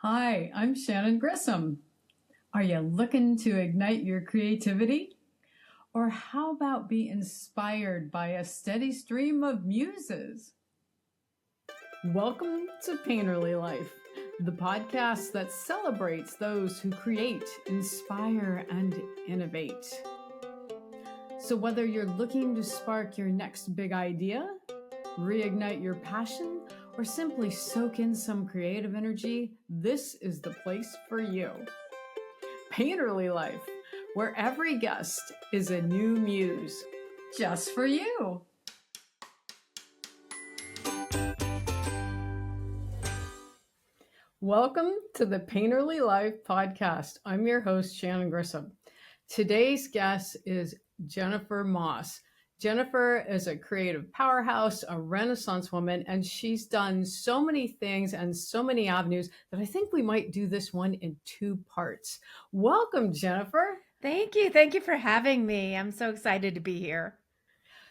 Hi, I'm Shannon Grissom. Are you looking to ignite your creativity? Or how about be inspired by a steady stream of muses? Welcome to Painterly Life, the podcast that celebrates those who create, inspire, and innovate. So whether you're looking to spark your next big idea, reignite your passion, or simply soak in some creative energy, this is the place for you. Painterly Life, where every guest is a new muse just for you. Welcome to the Painterly Life podcast. I'm your host, Shannon Grissom. Today's guest is Jennifer Moss. Jennifer is a creative powerhouse, a Renaissance woman, and she's done so many things and so many avenues that I think we might do this one in two parts. Welcome, Jennifer. Thank you. Thank you for having me. I'm so excited to be here.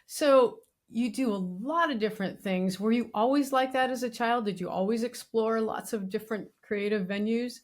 So you do a lot of different things. Were you always like that as a child? Did you always explore lots of different creative venues?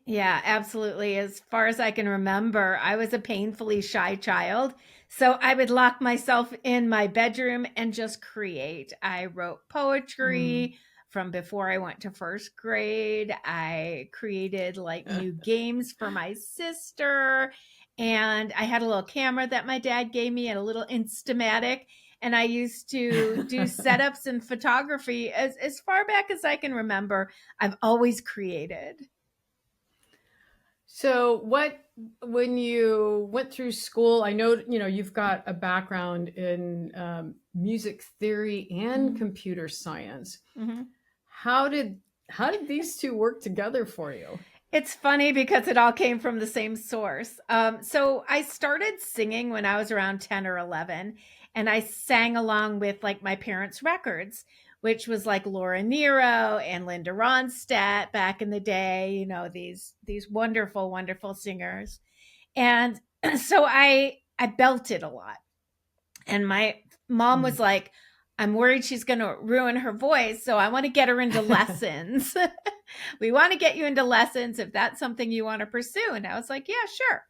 Yeah, absolutely. As far as I can remember, I was a painfully shy child. So I would lock myself in my bedroom and just create. I wrote poetry from before I went to first grade. I created like new games for my sister. And I had a little camera that my dad gave me and a little Instamatic. And I used to do setups and photography as far back as I can remember. I've always created. So when you went through school, I know, you've got a background in music theory and computer science. Mm-hmm. How did these two work together for you? It's funny because it all came from the same source. So I started singing when I was around 10 or 11, and I sang along with like my parents' records, which was like Laura Nyro and Linda Ronstadt back in the day, these wonderful, wonderful singers. And so I belted a lot. And my mom was like, I'm worried she's going to ruin her voice. So I want to get her into lessons. We want to get you into lessons if that's something you want to pursue. And I was like, yeah, sure.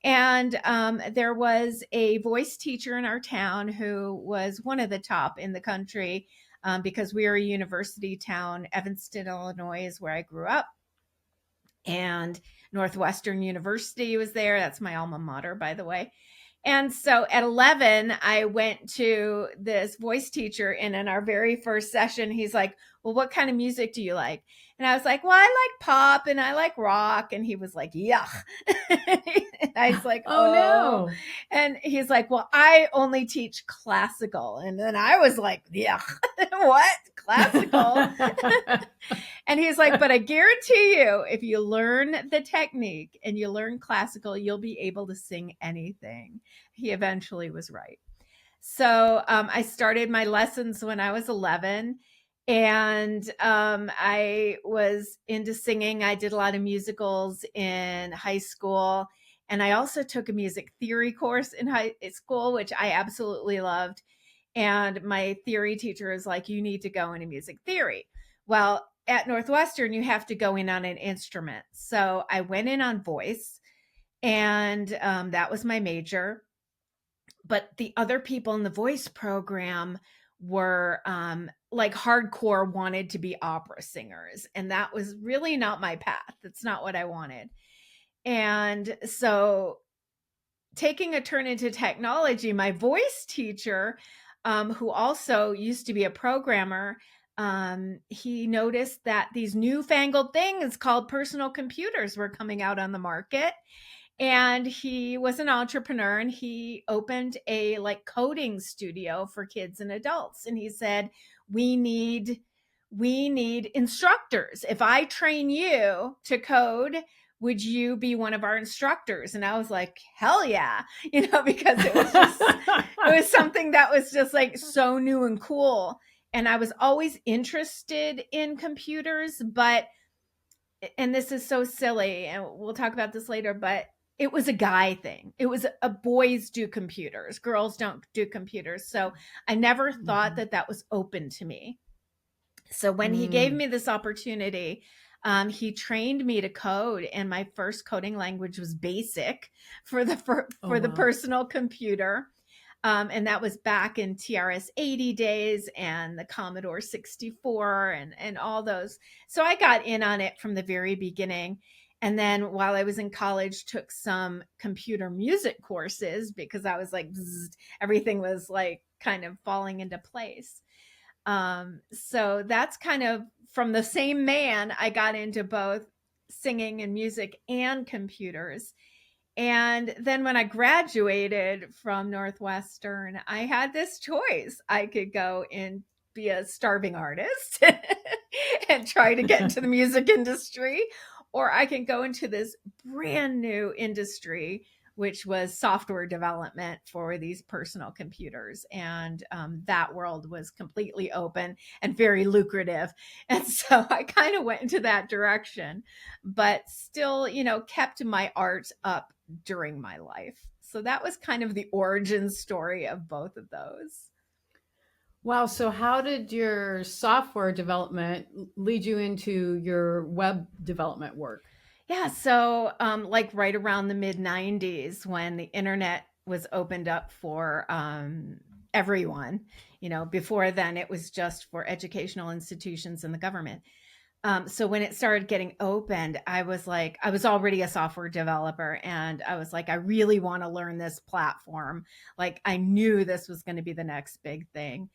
And there was a voice teacher in our town who was one of the top in the country because we are a university town. Evanston, Illinois is where I grew up. And Northwestern University was there. That's my alma mater, by the way. And so at 11, I went to this voice teacher, and in our very first session, he's like, well, what kind of music do you like? And I was like, well, I like pop and I like rock. And he was like, yuck. And I was like, oh no. And he's like, well, I only teach classical. And then I was like, yuck, what? Classical? And he's like, but I guarantee you, if you learn the technique and you learn classical, you'll be able to sing anything. He eventually was right. So I started my lessons when I was 11. And I was into singing. I did a lot of musicals in high school. And I also took a music theory course in high school, which I absolutely loved. And my theory teacher is like, you need to go into music theory. Well, at Northwestern, you have to go in on an instrument. So I went in on voice, and that was my major. But the other people in the voice program were like hardcore wanted to be opera singers. And that was really not my path. That's not what I wanted. And so taking a turn into technology, my voice teacher, who also used to be a programmer, he noticed that these newfangled things called personal computers were coming out on the market. And he was an entrepreneur, and he opened a like coding studio for kids and adults. And he said, we need instructors. If I train you to code, would you be one of our instructors? And I was like, hell yeah, because it was just, it was something that was just like so new and cool. And I was always interested in computers, and this is so silly, and we'll talk about this later, but it was a guy thing. It was a boys do computers. Girls don't do computers. So I never thought that was open to me. So when he gave me this opportunity, He trained me to code, and my first coding language was BASIC for the Oh, wow. personal computer. And that was back in TRS-80 days and the Commodore 64 and all those. So I got in on it from the very beginning. And then while I was in college, took some computer music courses because I was like, bzzz, everything was like kind of falling into place. So that's kind of from the same man, I got into both singing and music and computers. And then when I graduated from Northwestern, I had this choice. I could go and be a starving artist and try to get into the music industry, or I can go into this brand new industry, which was software development for these personal computers. And that world was completely open and very lucrative. And so I kind of went into that direction, but still, kept my art up during my life. So that was kind of the origin story of both of those. Wow. So, how did your software development lead you into your web development work? Yeah, so like right around the mid 90s when the internet was opened up for everyone, before then it was just for educational institutions and the government. So when it started getting opened, I was already a software developer, and I was like, I really want to learn this platform. Like, I knew this was going to be the next big thing.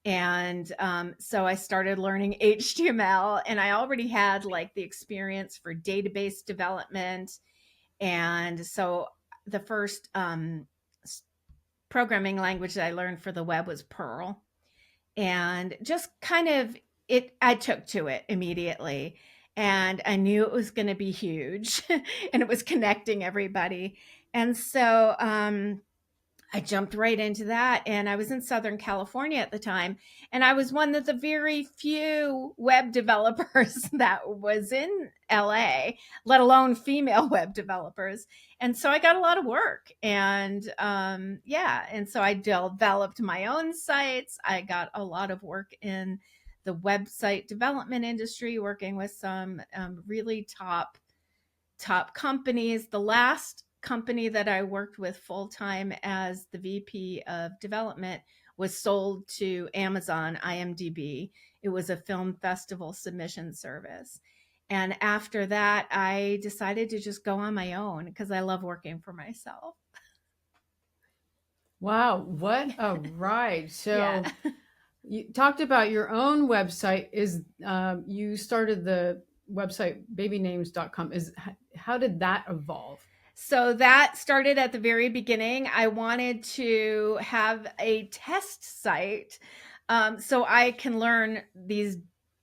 And so I started learning HTML, and I already had like the experience for database development. And so the first programming language that I learned for the web was Perl, and just kind of I took to it immediately, and I knew it was going to be huge and it was connecting everybody. And so I jumped right into that, and I was in Southern California at the time, and I was one of the very few web developers that was in LA, let alone female web developers. And so I got a lot of work, and and so I developed my own sites. I got a lot of work in the website development industry, working with some really top companies. The last company that I worked with full time as the VP of development was sold to Amazon IMDb. It was a film festival submission service. And after that, I decided to just go on my own because I love working for myself. Wow, what a ride. So, Yeah. you talked about your own website. You started the website babynames.com. How did that evolve? So that started at the very beginning. I wanted to have a test site so I can learn these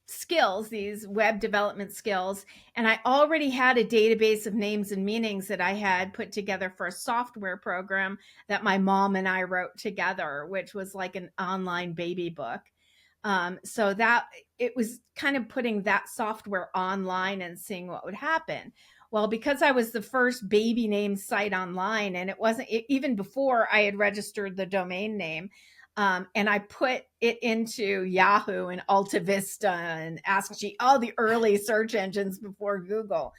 skills, these web development skills. And I already had a database of names and meanings that I had put together for a software program that my mom and I wrote together, which was like an online baby book. So that it was kind of putting that software online and seeing what would happen. Well, because I was the first baby name site online, and it wasn't even before I had registered the domain name, and I put it into Yahoo and Alta Vista and AskG, all the early search engines before Google,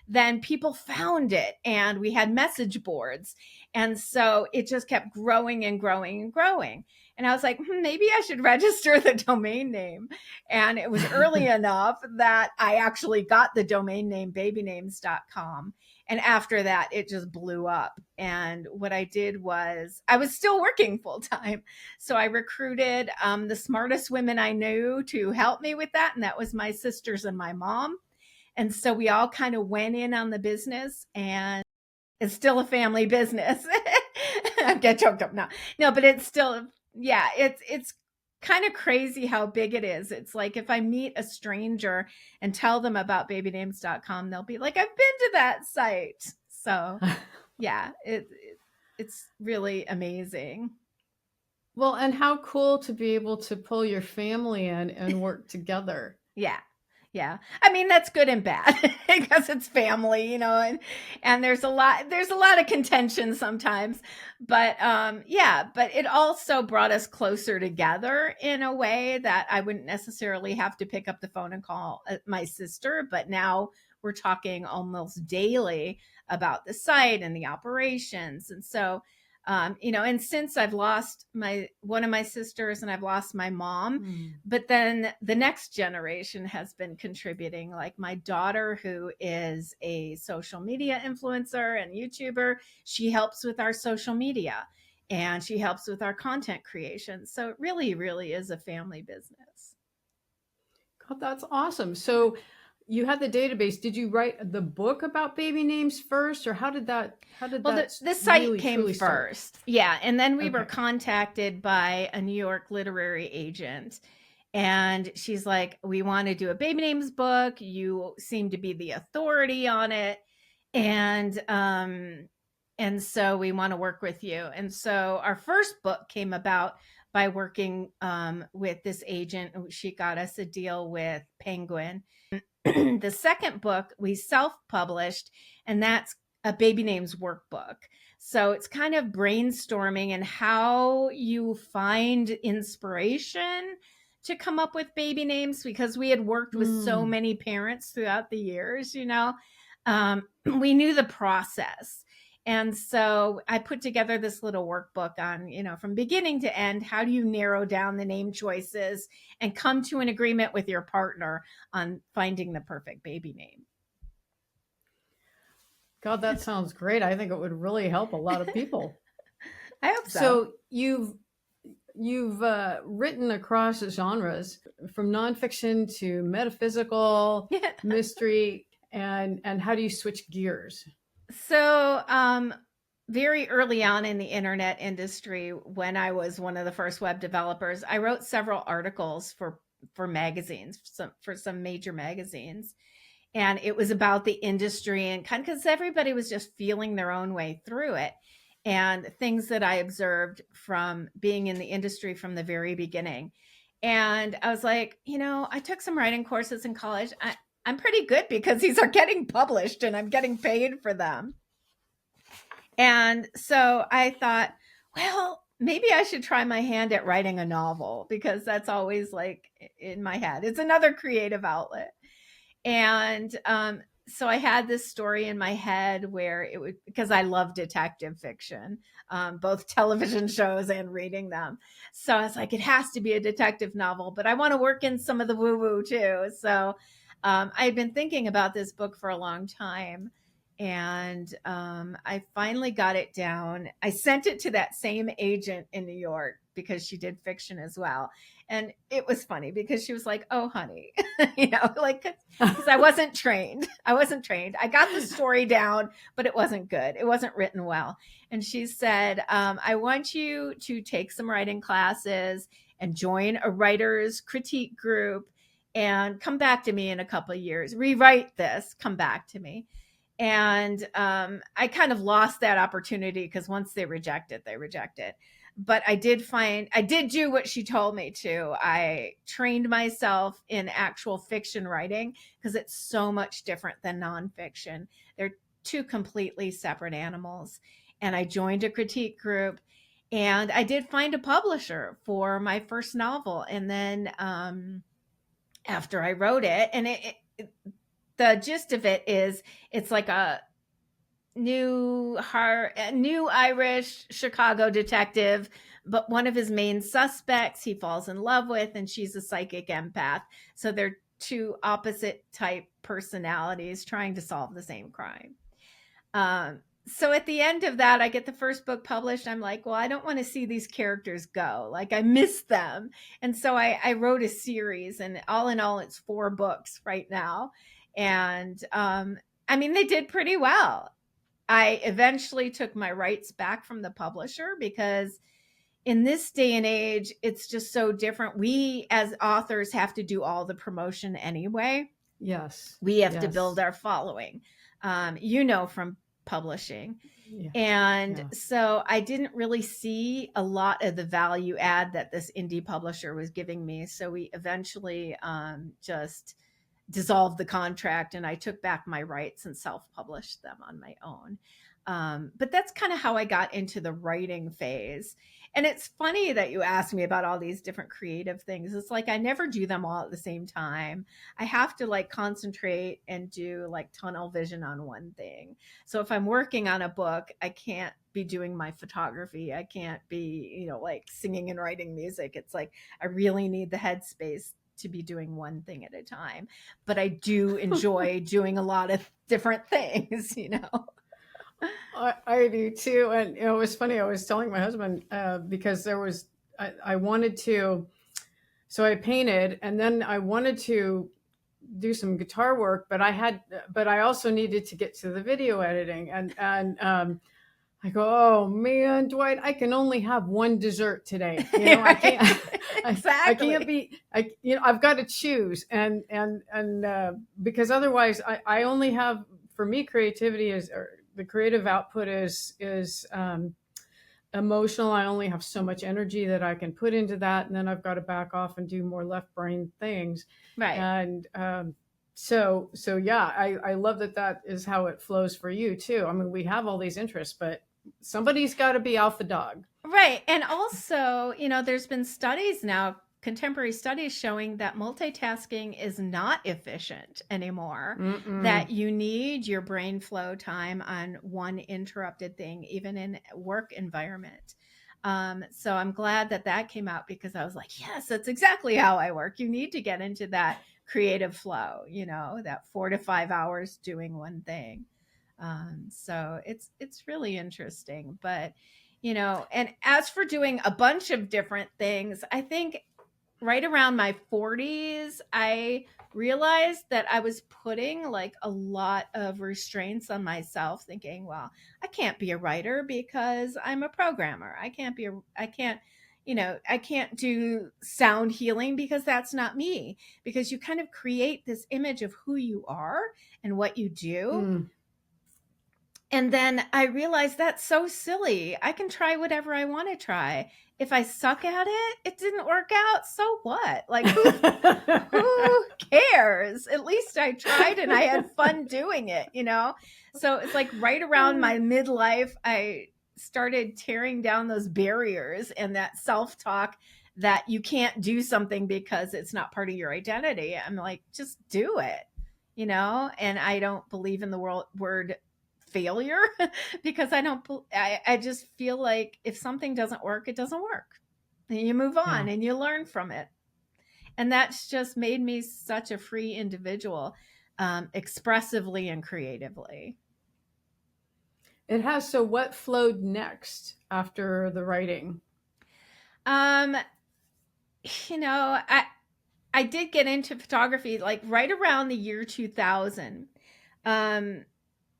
then people found it, and we had message boards. And so it just kept growing and growing and growing. And I was like, maybe I should register the domain name. And it was early enough that I actually got the domain name babynames.com. And after that, it just blew up. And what I did was I was still working full time. So I recruited the smartest women I knew to help me with that. And that was my sisters and my mom. And so we all kind of went in on the business, and it's still a family business. I get choked up now. No, but it's still, yeah, it's kind of crazy how big it is. It's like if I meet a stranger and tell them about babynames.com, they'll be like, I've been to that site. So yeah, it's really amazing. Well, and how cool to be able to pull your family in and work together. Yeah. Yeah. I mean, that's good and bad because it's family, and there's a lot of contention sometimes. But yeah, but it also brought us closer together in a way that I wouldn't necessarily have to pick up the phone and call my sister, but now we're talking almost daily about the site and the operations. And so and since I've lost one of my sisters and I've lost my mom, but then the next generation has been contributing, like my daughter, who is a social media influencer and YouTuber. She helps with our social media and she helps with our content creation. So it really, really is a family business. God, that's awesome. So you had the database. Did you write the book about baby names first, or how did that? The site really, came first. Start? Yeah. And then we were contacted by a New York literary agent. And she's like, we want to do a baby names book. You seem to be the authority on it. And so we want to work with you. And so our first book came about by working with this agent. She got us a deal with Penguin. The second book we self-published, and that's a baby names workbook. So it's kind of brainstorming and how you find inspiration to come up with baby names, because we had worked with so many parents throughout the years, we knew the process. And so I put together this little workbook on, from beginning to end, how do you narrow down the name choices and come to an agreement with your partner on finding the perfect baby name. God, that sounds great. I think it would really help a lot of people. I hope so. So you've written across genres, from nonfiction to metaphysical, mystery, and how do you switch gears? So, very early on in the internet industry, when I was one of the first web developers, I wrote several articles for magazines, for some major magazines. And it was about the industry, and kind of because everybody was just feeling their own way through it, and things that I observed from being in the industry from the very beginning. And I was like, I took some writing courses in college. I'm pretty good because these are getting published and I'm getting paid for them. And so I thought, well, maybe I should try my hand at writing a novel, because that's always like in my head. It's another creative outlet. And so I had this story in my head where it would, because I love detective fiction, both television shows and reading them. So I was like, it has to be a detective novel, but I want to work in some of the woo-woo too. So I've been thinking about this book for a long time. And I finally got it down. I sent it to that same agent in New York, because she did fiction as well. And it was funny because she was like, oh, honey, because I wasn't trained. I got the story down, but it wasn't good. It wasn't written well. And she said, I want you to take some writing classes and join a writer's critique group and come back to me in a couple of years. Rewrite this, come back to me. And I kind of lost that opportunity, because once they reject it, they reject it. But I did do what she told me to. I trained myself in actual fiction writing, because it's so much different than nonfiction. They're two completely separate animals. And I joined a critique group, and I did find a publisher for my first novel. And then after I wrote it, and the gist of it is, it's like a new Irish Chicago detective, but one of his main suspects he falls in love with, and she's a psychic empath. So they're two opposite type personalities trying to solve the same crime. So at the end of that, I get the first book published. I'm like, well, I don't want to see these characters go. Like, I miss them. And so I wrote a series, and all in all, it's 4 books right now. And they did pretty well. I eventually took my rights back from the publisher, because in this day and age, it's just so different. We as authors have to do all the promotion anyway. Yes. We have to build our following, from publishing. Yeah. And so I didn't really see a lot of the value add that this indie publisher was giving me. So we eventually just dissolved the contract and I took back my rights and self-published them on my own. But that's kind of how I got into the writing phase. And it's funny that you asked me about all these different creative things. It's like I never do them all at the same time. I have to like concentrate and do like tunnel vision on one thing. So if I'm working on a book, I can't be doing my photography. I can't be, you know, like singing and writing music. It's like I really need the headspace to be doing one thing at a time. But I do enjoy doing a lot of different things, you know. I do too. And it was funny. I was telling my husband because I wanted to, so I painted and then I wanted to do some guitar work, but I also needed to get to the video editing. And I go, oh man, Dwight, I can only have one dessert today. You know, I can't, Exactly. I can't be, I've got to choose. And because otherwise I only have, for me, creativity is, or the creative output is emotional. I only have so much energy that I can put into that. And then I've got to back off and do more left brain things. Right. And, so yeah, I love that is how it flows for you too. I mean, we have all these interests, but somebody's got to be alpha dog. Right. And also, you know, there's been studies now, contemporary studies showing that multitasking is not efficient anymore, that you need your brain flow time on one interrupted thing, even in work environment. So I'm glad that came out because I was like, yes, that's exactly how I work. You need to get into that creative flow, you know, that 4 to 5 hours doing one thing. So it's really interesting, but you know, and as for doing a bunch of different things, I think right around my 40s, I realized that I was putting like a lot of restraints on myself, thinking, well, I can't be a writer because I'm a programmer. I can't, you know, I can't do sound healing because that's not me. Because you kind of create this image of who you are and what you do. And then I realized that's so silly. I can try whatever I want to try. If I suck at it, it didn't work out. So what? Like, who cares? At least I tried and I had fun doing it, you know? So it's like right around my midlife, I started tearing down those barriers and that self-talk that you can't do something because it's not part of your identity. I'm like, just do it, you know? And I don't believe in the word failure because I just feel like if something doesn't work, it doesn't work. And you move on and you learn from it. And that's just made me such a free individual, expressively and creatively. It has. So what flowed next after the writing? You know, I did get into photography like right around the year 2000.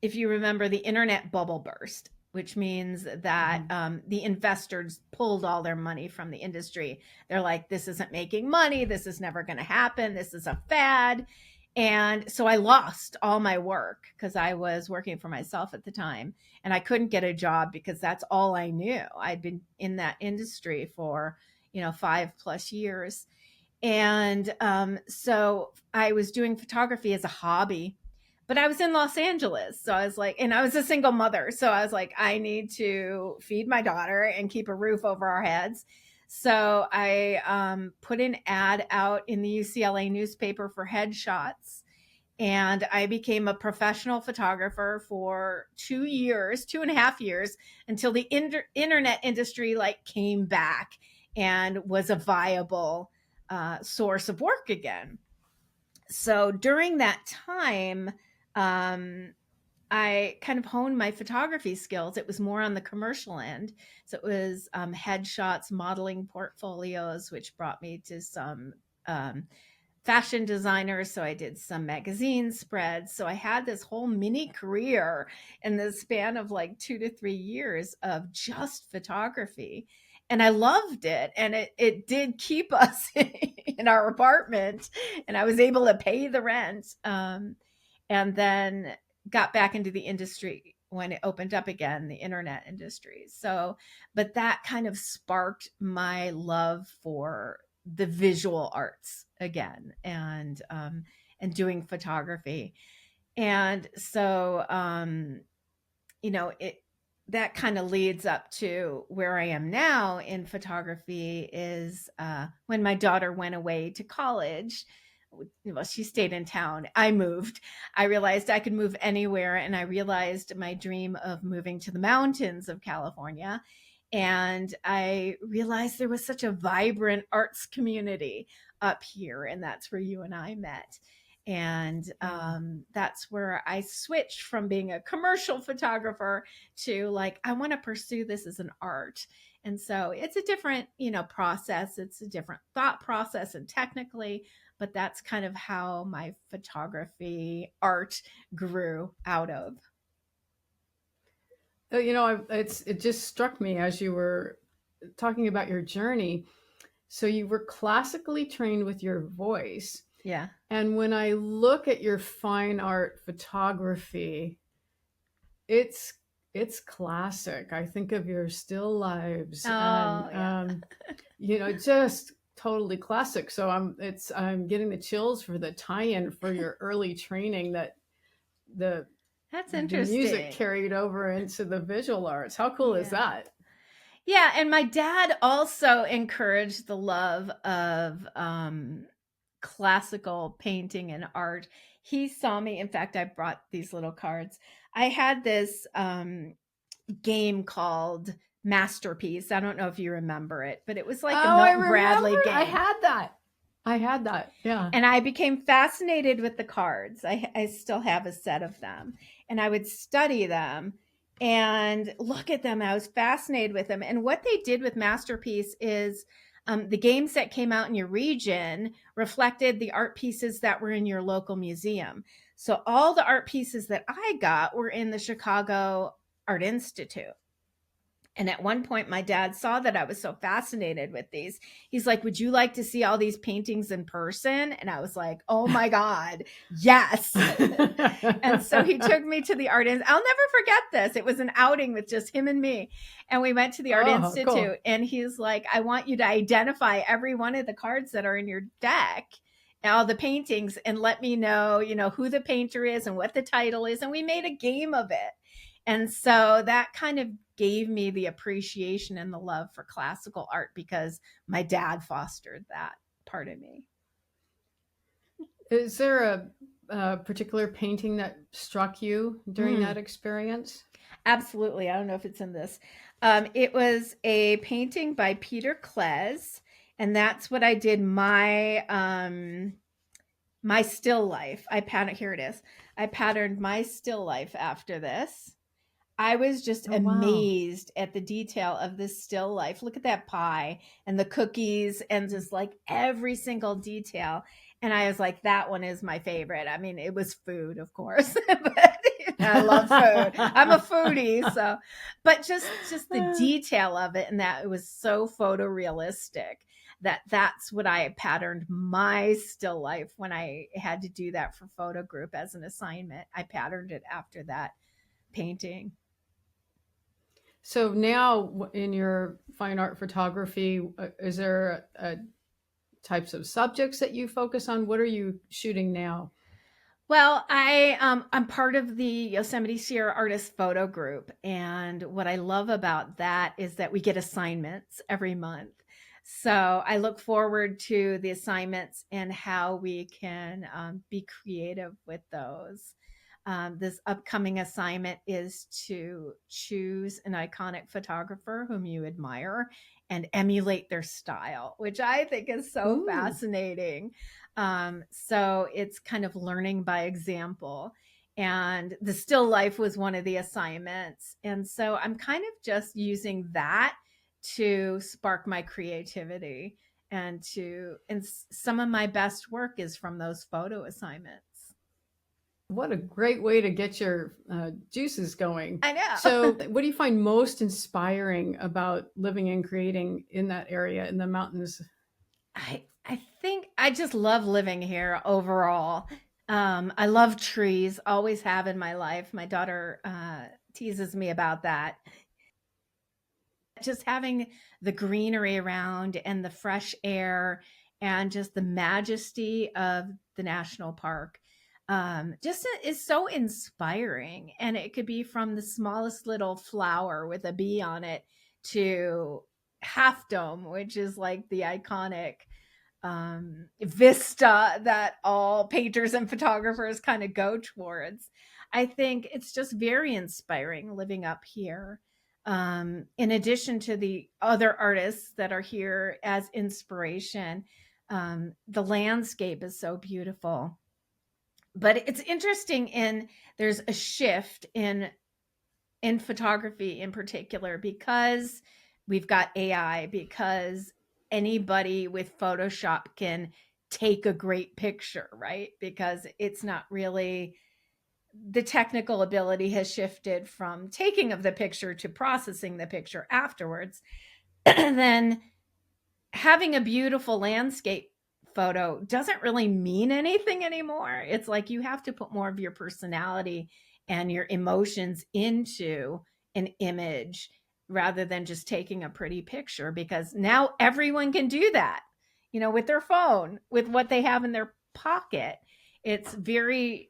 If you remember, the internet bubble burst, which means that the investors pulled all their money from the industry. They're like, this isn't making money. This is never going to happen. This is a fad. And so I lost all my work because I was working for myself at the time and I couldn't get a job because that's all I knew. I'd been in that industry for, 5+ years. And so I was doing photography as a hobby. But I was in Los Angeles. So I was like, and I was a single mother. So I was like, I need to feed my daughter and keep a roof over our heads. So I put an ad out in the UCLA newspaper for headshots. And I became a professional photographer for 2.5 years, until the internet industry like came back and was a viable source of work again. So during that time, I kind of honed my photography skills. It was more on the commercial end. So it was headshots, modeling portfolios, which brought me to some fashion designers. So I did some magazine spreads. So I had this whole mini career in the span of like 2 to 3 years of just photography. And I loved it. And it did keep us in our apartment. And I was able to pay the rent. And then got back into the industry when it opened up again, the internet industry. So, but that kind of sparked my love for the visual arts again. And and doing photography. And so, that kind of leads up to where I am now in photography is when my daughter went away to college. Well, she stayed in town. I moved. I realized I could move anywhere, and I realized my dream of moving to the mountains of California. And I realized there was such a vibrant arts community up here, and that's where you and I met. And that's where I switched from being a commercial photographer to like, I want to pursue this as an art. And so it's a different, process. It's a different thought process and technically, but that's kind of how my photography art grew out of. It just struck me as you were talking about your journey. So you were classically trained with your voice. Yeah. And when I look at your fine art photography, it's classic. I think of your still lives and just totally classic. So I'm getting the chills for the tie-in for your early training that that's The interesting. music carried over into the visual arts. How cool is that? Yeah, and my dad also encouraged the love of classical painting and art. He saw me. In fact, I brought these little cards. I had this game called Masterpiece. I don't know if you remember it, but it was like a Milton Bradley game. I had that. Yeah. And I became fascinated with the cards. I still have a set of them, and I would study them and look at them. I was fascinated with them. And what they did with Masterpiece is the games that came out in your region reflected the art pieces that were in your local museum. So all the art pieces that I got were in the Chicago Art Institute. And at one point, my dad saw that I was so fascinated with these. He's like, would you like to see all these paintings in person? And I was like, oh my God, yes. And so he took me to the Art Institute. I'll never forget this. It was an outing with just him and me. And we went to the Art Institute, cool. And he's like, I want you to identify every one of the cards that are in your deck, all the paintings, and let me know, who the painter is and what the title is. And we made a game of it. And so that kind of gave me the appreciation and the love for classical art because my dad fostered that part of me. Is there a particular painting that struck you during that experience? Absolutely. I don't know if it's in this. It was a painting by Peter Kles, and that's what I did my still life. Here it is. I patterned my still life after this. I was just amazed at the detail of this still life. Look at that pie and the cookies and just like every single detail. And I was like, that one is my favorite. I mean, it was food, of course, but I love food. I'm a foodie. So, but just the detail of it and that it was so photorealistic that's what I patterned my still life when I had to do that for photo group as an assignment. I patterned it after that painting. So now in your fine art photography, is there types of subjects that you focus on? What are you shooting now? Well, I'm part of the Yosemite Sierra Artist Photo Group. And what I love about that is that we get assignments every month. So I look forward to the assignments and how we can be creative with those. This upcoming assignment is to choose an iconic photographer whom you admire and emulate their style, which I think is so fascinating. So it's kind of learning by example. And the still life was one of the assignments. And so I'm kind of just using that to spark my creativity and some of my best work is from those photo assignments. What a great way to get your juices going. I know. So what do you find most inspiring about living and creating in that area in the mountains? I think I just love living here overall. I love trees, always have in my life. My daughter teases me about that. Just having the greenery around and the fresh air and just the majesty of the national park just is so inspiring. And it could be from the smallest little flower with a bee on it to Half Dome, which is like the iconic vista that all painters and photographers kind of go towards. I think it's just very inspiring living up here. In addition to the other artists that are here as inspiration, the landscape is so beautiful. But it's interesting there's a shift in photography in particular, because we've got AI, because anybody with Photoshop can take a great picture, right? Because it's not really, the technical ability has shifted from taking of the picture to processing the picture afterwards. And then having a beautiful landscape photo doesn't really mean anything anymore. It's like you have to put more of your personality and your emotions into an image rather than just taking a pretty picture, because now everyone can do that, with their phone, with what they have in their pocket. It's very,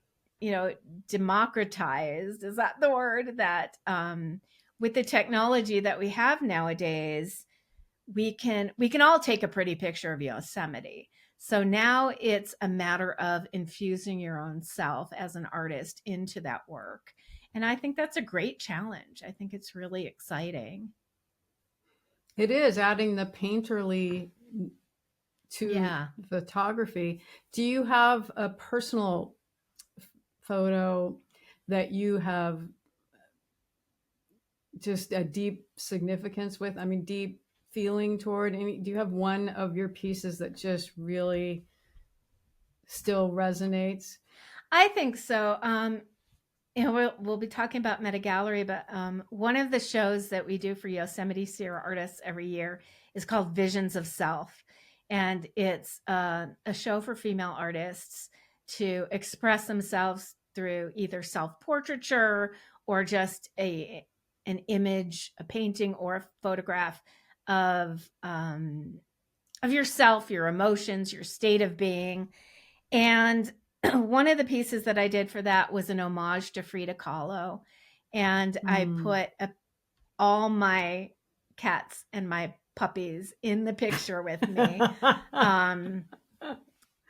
democratized. Is that the word? That with the technology that we have nowadays, we can all take a pretty picture of Yosemite. So now it's a matter of infusing your own self as an artist into that work. And I think that's a great challenge. I think it's really exciting. It is adding the painterly to photography. Do you have a personal photo that you have just a deep significance with? I mean, deep feeling toward any? Do you have one of your pieces that just really still resonates? I think so. We'll be talking about Meta Gallery, but one of the shows that we do for Yosemite Sierra artists every year is called Visions of Self. And it's a show for female artists to express themselves through either self-portraiture or just an image, a painting, or a photograph of yourself, your emotions, your state of being. And one of the pieces that I did for that was an homage to Frida Kahlo. And I put all my cats and my puppies in the picture with me,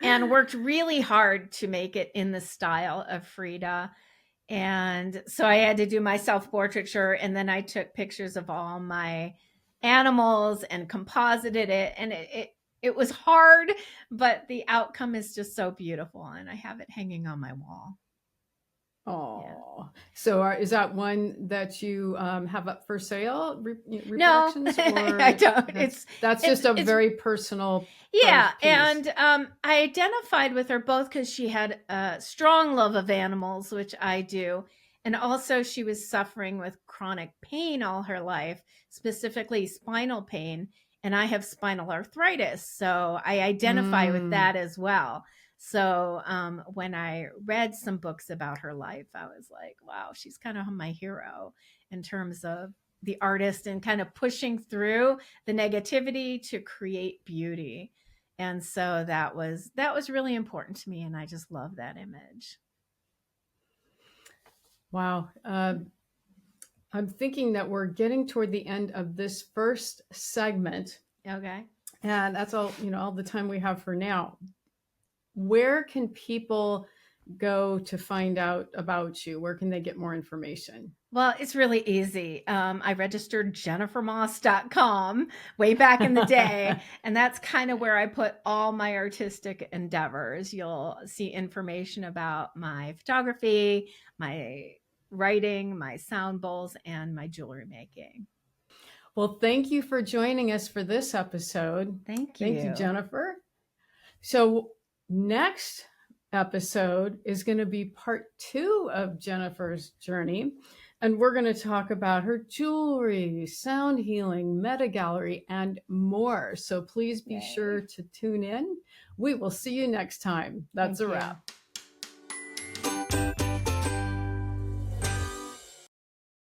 and worked really hard to make it in the style of Frida. And so I had to do my self-portraiture, and then I took pictures of all my animals and composited it. And it was hard, but the outcome is just so beautiful, and I have it hanging on my wall. Oh, yeah. So is that one that you have up for sale? No, I don't. That's just a very personal. Yeah, and I identified with her both because she had a strong love of animals, which I do, and also she was suffering with chronic pain all her life, specifically spinal pain, and I have spinal arthritis, so I identify with that as well. So when I read some books about her life, I was like, wow, she's kind of my hero in terms of the artist and kind of pushing through the negativity to create beauty. And so that was really important to me. And I just love that image. Wow. I'm thinking that we're getting toward the end of this first segment. Okay. And that's all, all the time we have for now. Where can people go to find out about you? Where can they get more information? Well, it's really easy. I registered jennifermoss.com way back in the day, and that's kind of where I put all my artistic endeavors. You'll see information about my photography, my writing, my sound bowls, and my jewelry making. Well, thank you for joining us for this episode. Thank you. Thank you, Jennifer. So next episode is going to be part 2 of Jennifer's journey. And we're going to talk about her jewelry, sound healing, Meta Gallery, and more. So please be sure to tune in. We will see you next time. That's a wrap.